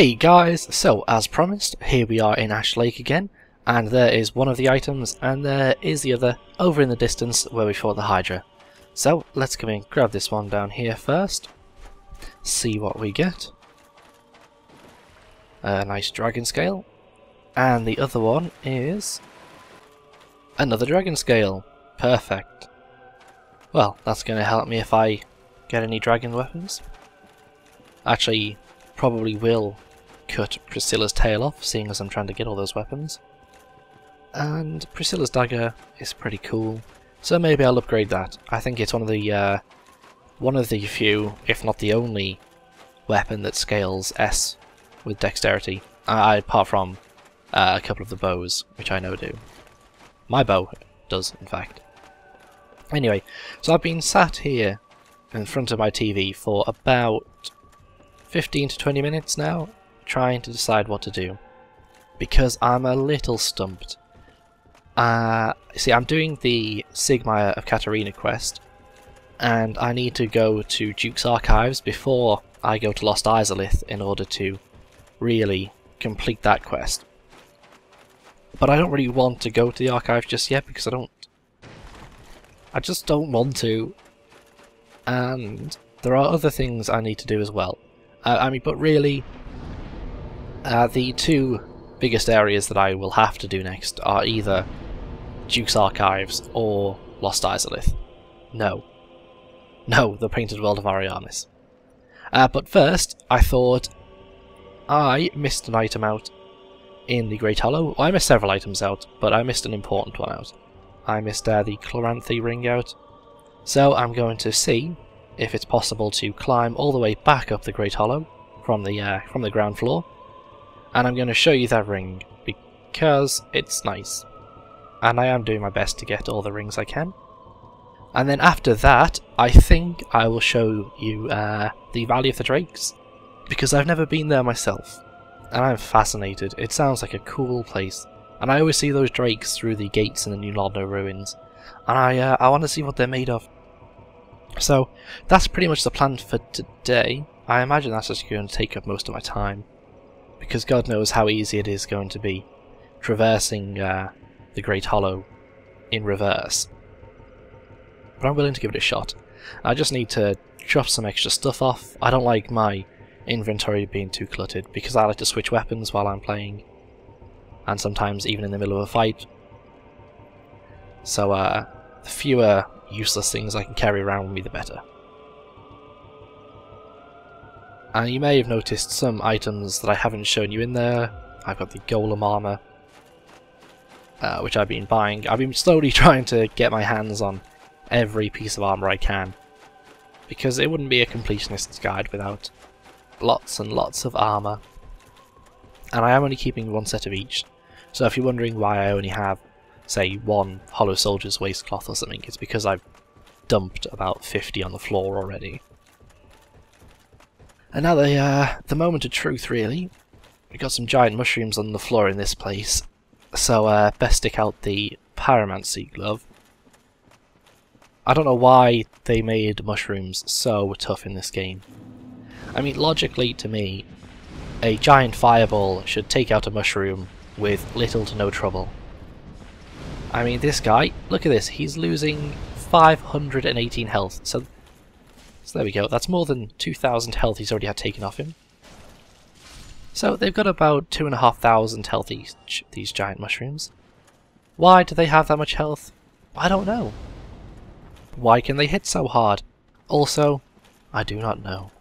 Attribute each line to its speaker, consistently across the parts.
Speaker 1: Hey guys, so as promised, here we are in Ash Lake again, and there is one of the items and there is the other over in the distance where we fought the Hydra. So let's come in, grab this one down here first, see what we get. A nice dragon scale, and the other one is another dragon scale. Perfect. Well, that's going to help me if I get any dragon weapons. Actually, probably will cut Priscilla's tail off, seeing as I'm trying to get all those weapons. And Priscilla's dagger is pretty cool, so maybe I'll upgrade that. I think it's one of the few, if not the only, weapon that scales S with dexterity. Apart from a couple of the bows, which I know do. My bow does, in fact. Anyway, so I've been sat here in front of my TV for about 15 to 20 minutes now, trying to decide what to do, because I'm a little stumped. See, I'm doing the Sigmire of Katarina quest, and I need to go to Duke's Archives before I go to Lost Izalith in order to really complete that quest. But I don't really want to go to the Archives just yet, because I just don't want to, and there are other things I need to do as well. But really, the two biggest areas that I will have to do next are either Duke's Archives or Lost Izalith. No, the Painted World of Ariamis. But first, I thought I missed an item out in the Great Hollow. Well, I missed several items out, but I missed an important one out. I missed the Chloranthe ring out, so I'm going to see if it's possible to climb all the way back up the Great Hollow from the ground floor, and I'm going to show you that ring because it's nice, and I am doing my best to get all the rings I can. And then after that, I think I will show you the Valley of the Drakes, because I've never been there myself, and I'm fascinated. It sounds like a cool place, and I always see those drakes through the gates in the New Lodno ruins, and I want to see what they're made of. So that's pretty much the plan for today. I imagine that's just going to take up most of my time, because God knows how easy it is going to be traversing the Great Hollow in reverse. But I'm willing to give it a shot. I just need to chop some extra stuff off. I don't like my inventory being too cluttered, because I like to switch weapons while I'm playing, and sometimes even in the middle of a fight. So the fewer useless things I can carry around with me, the better. And you may have noticed some items that I haven't shown you in there. I've got the Golem armor, which I've been buying. I've been slowly trying to get my hands on every piece of armor I can, because it wouldn't be a completionist's guide without lots and lots of armor. And I am only keeping one set of each, so if you're wondering why I only have, say, one Hollow Soldier's waistcloth or something, it's because I've dumped about 50 on the floor already. And now the moment of truth, really. We've got some giant mushrooms on the floor in this place, so best stick out the Pyromancy glove. I don't know why they made mushrooms so tough in this game. I mean, logically to me, a giant fireball should take out a mushroom with little to no trouble. I mean, this guy, look at this, he's losing 518 health, so there we go, that's more than 2,000 health he's already had taken off him. So they've got about 2,500 health each, these giant mushrooms. Why do they have that much health? I don't know. Why can they hit so hard? Also, I do not know.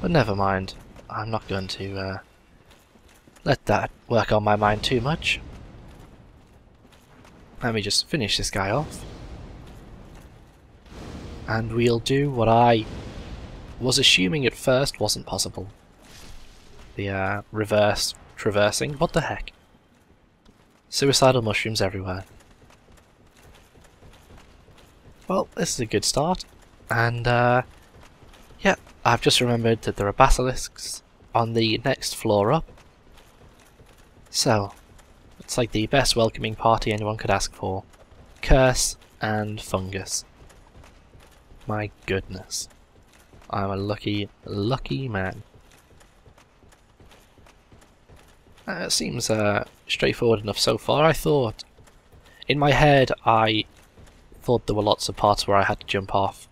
Speaker 1: But never mind, I'm not going to let that work on my mind too much. Let me just finish this guy off, and we'll do what I was assuming at first wasn't possible. The reverse traversing. What the heck? Suicidal mushrooms everywhere. Well, this is a good start, and yeah, I've just remembered that there are basilisks on the next floor up. So, it's like the best welcoming party anyone could ask for. Curse and fungus. My goodness. I'm a lucky, lucky man. It seems straightforward enough so far. I thought, in my head, I thought there were lots of parts where I had to jump off,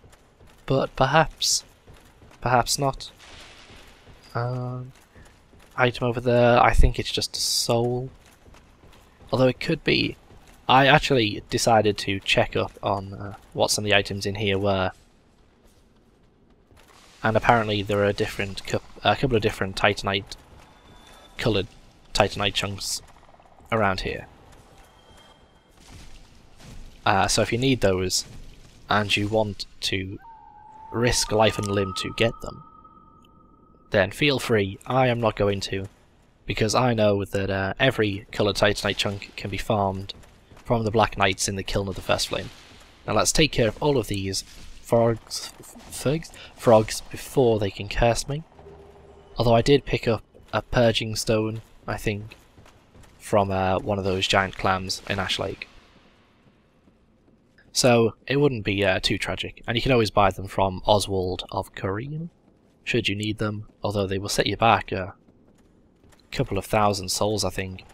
Speaker 1: but perhaps not. Item over there, I think it's just a soul. Although it could be. I actually decided to check up on what some of the items in here were. And apparently there are a couple of different Titanite, coloured Titanite chunks around here. So if you need those, and you want to risk life and limb to get them, then feel free. I am not going to, because I know that every coloured Titanite chunk can be farmed from the Black Knights in the Kiln of the First Flame. Now let's take care of all of these frogs before they can curse me. Although I did pick up a purging stone, I think, from one of those giant clams in Ash Lake. So it wouldn't be too tragic, and you can always buy them from Oswald of Corrine, should you need them, although they will set you back a couple of thousand souls, I think.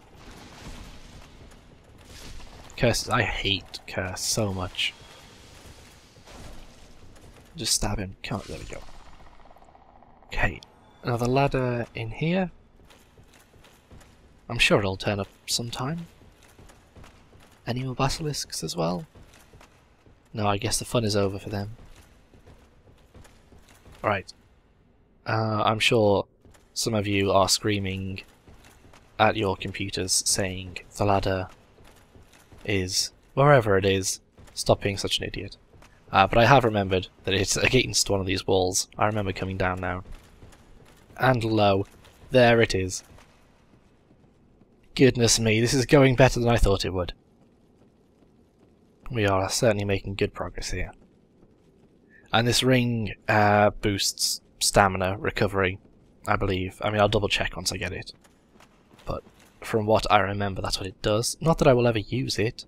Speaker 1: Curses, I hate curse so much. Just stab him. Come on, there we go. Okay, another ladder in here. I'm sure it'll turn up sometime. Any more basilisks as well? No, I guess the fun is over for them. Alright. I'm sure some of you are screaming at your computers saying the ladder is, wherever it is, stop being such an idiot. But I have remembered that it's against one of these walls. I remember coming down now. And lo, there it is. Goodness me, this is going better than I thought it would. We are certainly making good progress here. And this ring boosts stamina recovery, I believe. I mean, I'll double check once I get it. But from what I remember, that's what it does. Not that I will ever use it,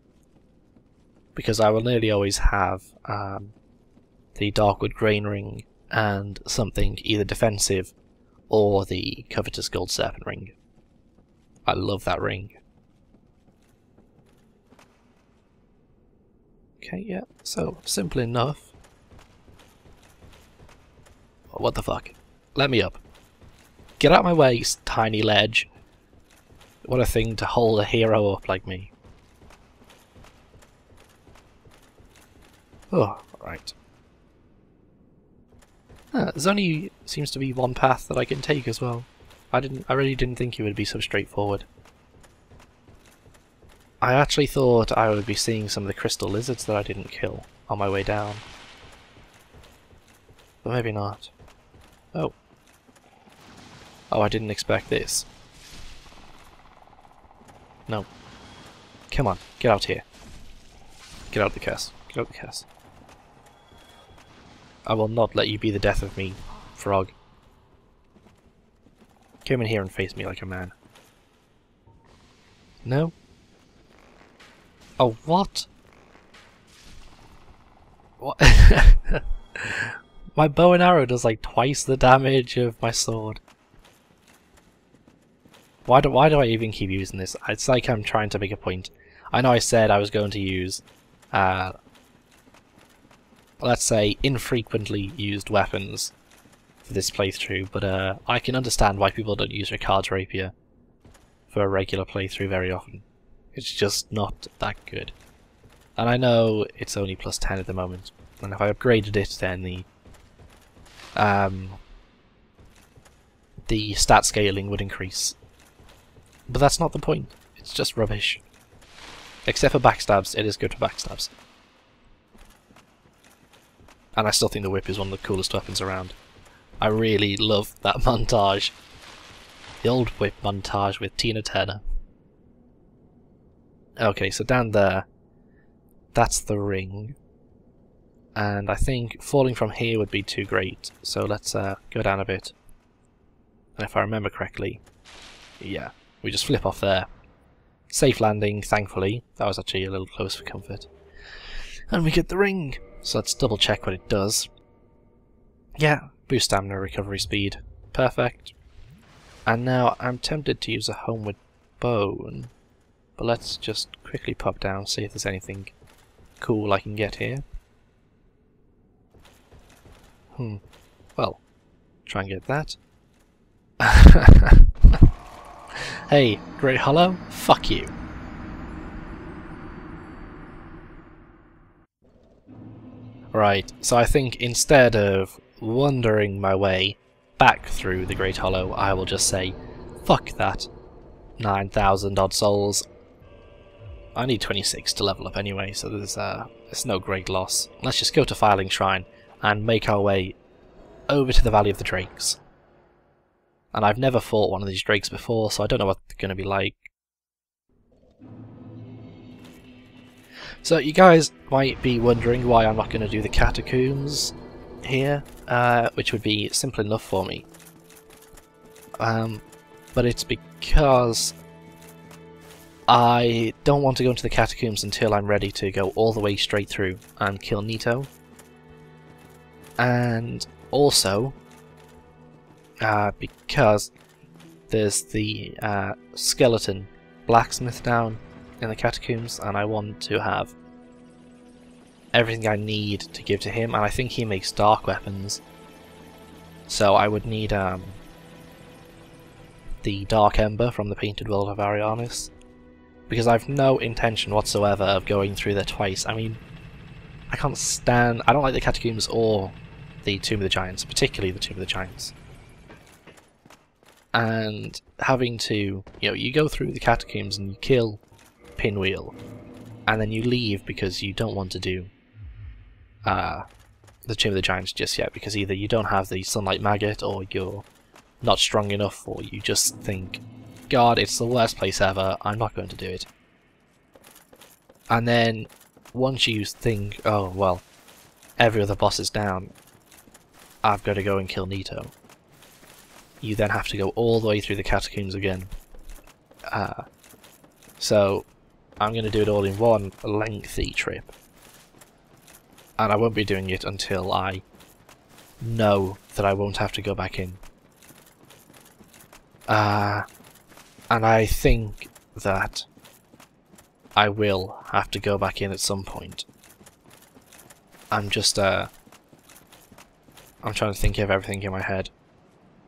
Speaker 1: because I will nearly always have the Darkwood Grain Ring and something either defensive or the Covetous Gold Serpent Ring. I love that ring. Okay, yeah, so simple enough. What the fuck? Let me up. Get out of my way, tiny ledge. What a thing to hold a hero up like me. Oh, right. There's only seems to be one path that I can take as well. I really didn't think it would be so straightforward. I actually thought I would be seeing some of the crystal lizards that I didn't kill on my way down. But maybe not. Oh. Oh, I didn't expect this. No. Come on, get out here. Get out of the curse. Get out of the curse. I will not let you be the death of me, frog. Come in here and face me like a man. No? Oh, what? What? My bow and arrow does like twice the damage of my sword. Why do I even keep using this? It's like I'm trying to make a point. I know I said I was going to use, let's say, infrequently used weapons for this playthrough, but I can understand why people don't use Ricard's rapier for a regular playthrough very often. It's just not that good. And I know it's only plus 10 at the moment, and if I upgraded it then the stat scaling would increase. But that's not the point, it's just rubbish. Except for backstabs, it is good for backstabs. And I still think the whip is one of the coolest weapons around. I really love that montage. The old whip montage with Tina Turner. Okay, so down there, that's the ring. And I think falling from here would be too great, so let's go down a bit. And if I remember correctly, yeah, we just flip off there. Safe landing, thankfully. That was actually a little close for comfort. And we get the ring! So let's double check what it does. Yeah, boost stamina, recovery speed. Perfect. And now I'm tempted to use a homeward bone, but let's just quickly pop down, see if there's anything cool I can get here. Well, try and get that. Hey, Great Hollow, fuck you. Right, so I think instead of wandering my way back through the Great Hollow, I will just say, fuck that. 9,000 odd souls. I need 26 to level up anyway, so there's no great loss. Let's just go to Filing Shrine and make our way over to the Valley of the Drakes. And I've never fought one of these drakes before, so I don't know what they're going to be like. So you guys might be wondering why I'm not going to do the catacombs here, which would be simple enough for me. But it's because I don't want to go into the catacombs until I'm ready to go all the way straight through and kill Nito. And also, because there's the skeleton blacksmith down in the catacombs, and I want to have everything I need to give to him, and I think he makes dark weapons, so I would need the Dark Ember from the Painted World of Arianis, because I've no intention whatsoever of going through there twice. I mean, I don't like the catacombs or the Tomb of the Giants, particularly the Tomb of the Giants. And having to, you go through the catacombs and you kill Pinwheel, and then you leave because you don't want to do the Tomb of the Giants just yet, because either you don't have the Sunlight Maggot, or you're not strong enough, or you just think, God, it's the worst place ever, I'm not going to do it. And then once you think, oh well, every other boss is down, I've got to go and kill Nito, you then have to go all the way through the catacombs again. So I'm going to do it all in one lengthy trip, and I won't be doing it until I know that I won't have to go back in. And I think that I will have to go back in at some point. I'm trying to think of everything in my head.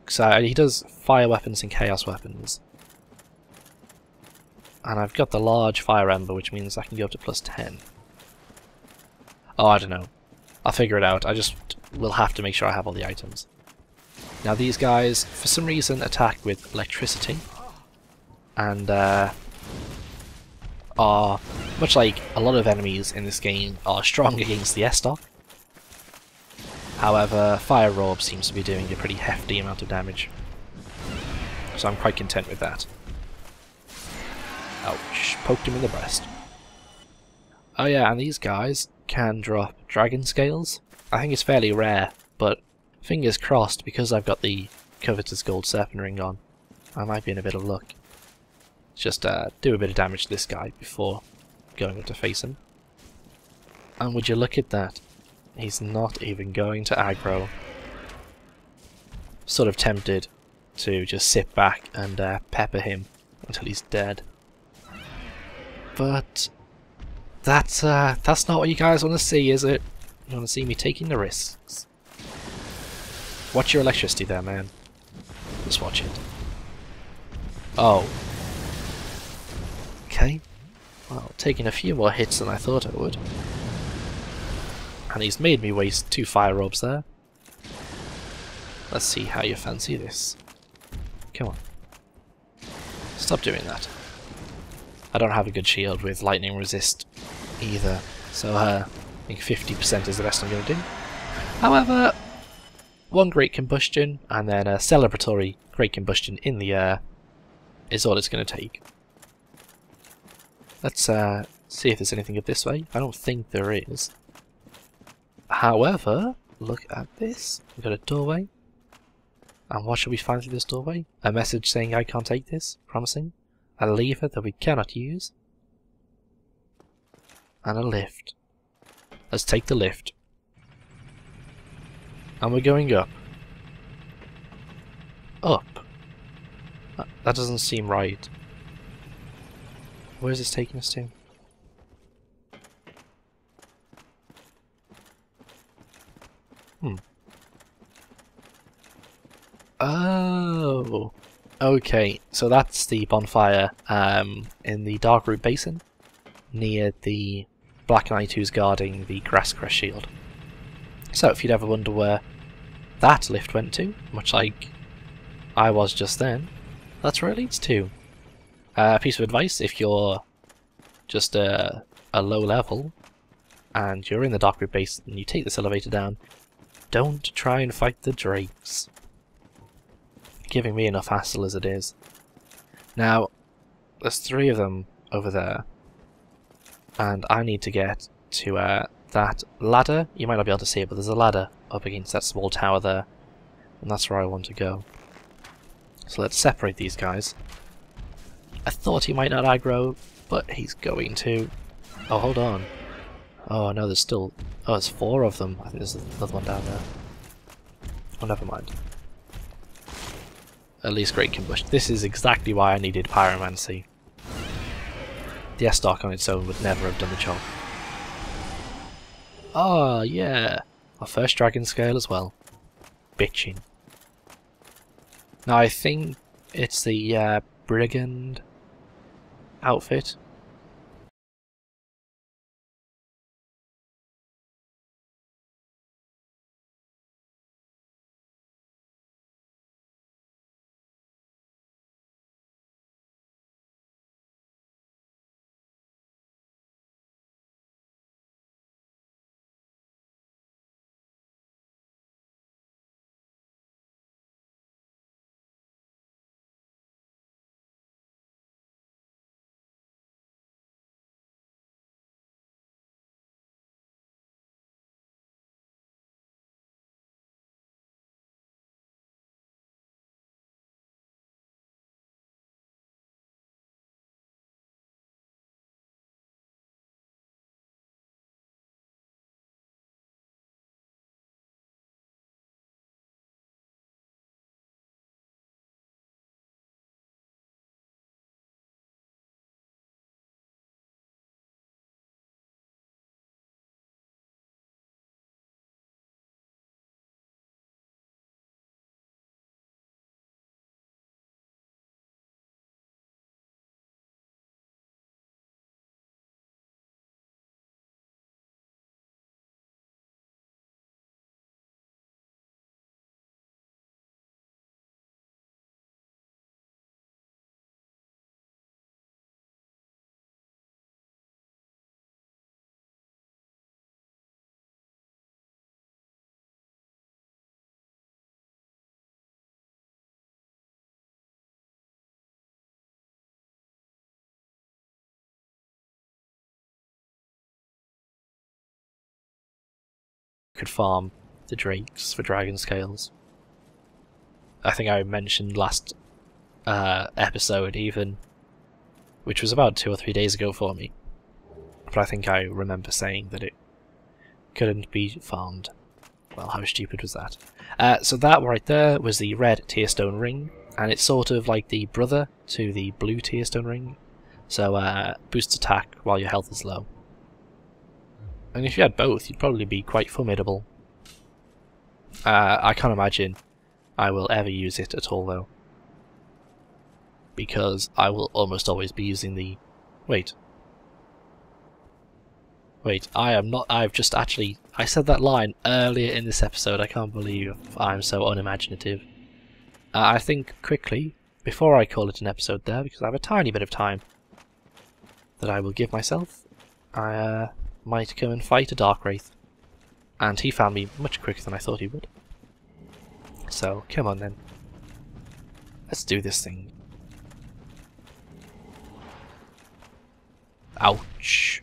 Speaker 1: So he does fire weapons and chaos weapons. And I've got the large fire ember, which means I can go up to +10. Oh, I don't know. I'll figure it out. I just will have to make sure I have all the items. Now these guys, for some reason, attack with electricity. And are, much like a lot of enemies in this game, are strong against the S-Stock. However, Fire Orb seems to be doing a pretty hefty amount of damage. So I'm quite content with that. Ouch, poked him in the breast. Oh yeah, and these guys can drop dragon scales. I think it's fairly rare, but fingers crossed, because I've got the covetous gold serpent ring on, I might be in a bit of luck. Just do a bit of damage to this guy before going up to face him. And would you look at that? He's not even going to aggro. Sort of tempted to just sit back and pepper him until he's dead. But that's not what you guys want to see, is it? You want to see me taking the risks. Watch your electricity there, man. Just watch it. Oh. Okay. Well, taking a few more hits than I thought I would. And he's made me waste 2 fire orbs there. Let's see how you fancy this. Come on. Stop doing that. I don't have a good shield with lightning resist either, so I think 50% is the best I'm going to do. However, 1 Great Combustion and then a celebratory Great Combustion in the air is all it's going to take. Let's see if there's anything up this way. I don't think there is. However, look at this. We've got a doorway. And what shall we find through this doorway? A message saying I can't take this, promising. A lever that we cannot use. And a lift. Let's take the lift. And we're going up. Up. That doesn't seem right. Where is this taking us to? Oh, okay. So that's the bonfire in the Darkroot Basin, near the Black Knight who's guarding the Grasscrest Shield. So if you'd ever wonder where that lift went to, much like I was just then, that's where it leads to. A piece of advice: if you're just a low level and you're in the Darkroot Basin and you take this elevator down, don't try and fight the drakes. Giving me enough hassle as it is. Now, there's 3 of them over there, and I need to get to that ladder. You might not be able to see it, but there's a ladder up against that small tower there, and that's where I want to go. So let's separate these guys. I thought he might not aggro, but he's going to. Oh, hold on. Oh no, there's still. Oh, there's 4 of them. I think there's another one down there. Oh, never mind. At least Great Combustion. This is exactly why I needed Pyromancy. The S-Dark on its own would never have done the job. Oh, yeah. Our first Dragon Scale as well. Bitching. Now, I think it's the Brigand outfit. Could farm the drakes for Dragon Scales. I think I mentioned last episode even, which was about 2 or 3 days ago for me, but I think I remember saying that it couldn't be farmed. Well, how stupid was that? So that right there was the red Tearstone ring, and it's sort of like the brother to the blue Tearstone ring, so boosts attack while your health is low. And if you had both, you'd probably be quite formidable. I can't imagine I will ever use it at all, though. Because I will almost always be using the... Wait, I am not... I've just actually... I said that line earlier in this episode. I can't believe I'm so unimaginative. I think quickly, before I call it an episode there, because I have a tiny bit of time that I will give myself, I might come and fight a Dark Wraith. And he found me much quicker than I thought he would. So, come on then. Let's do this thing. Ouch.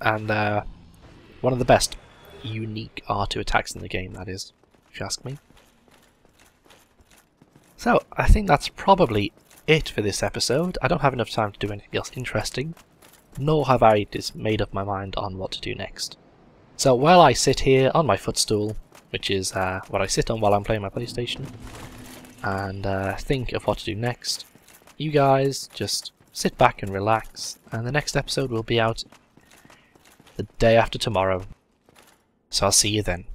Speaker 1: And one of the best unique R2 attacks in the game, that is, if you ask me. So, I think that's probably it for this episode. I don't have enough time to do anything else interesting, nor have I just made up my mind on what to do next. So while I sit here on my footstool, which is what I sit on while I'm playing my PlayStation, and think of what to do next. You guys just sit back and relax, and the next episode will be out the day after tomorrow. So I'll see you then.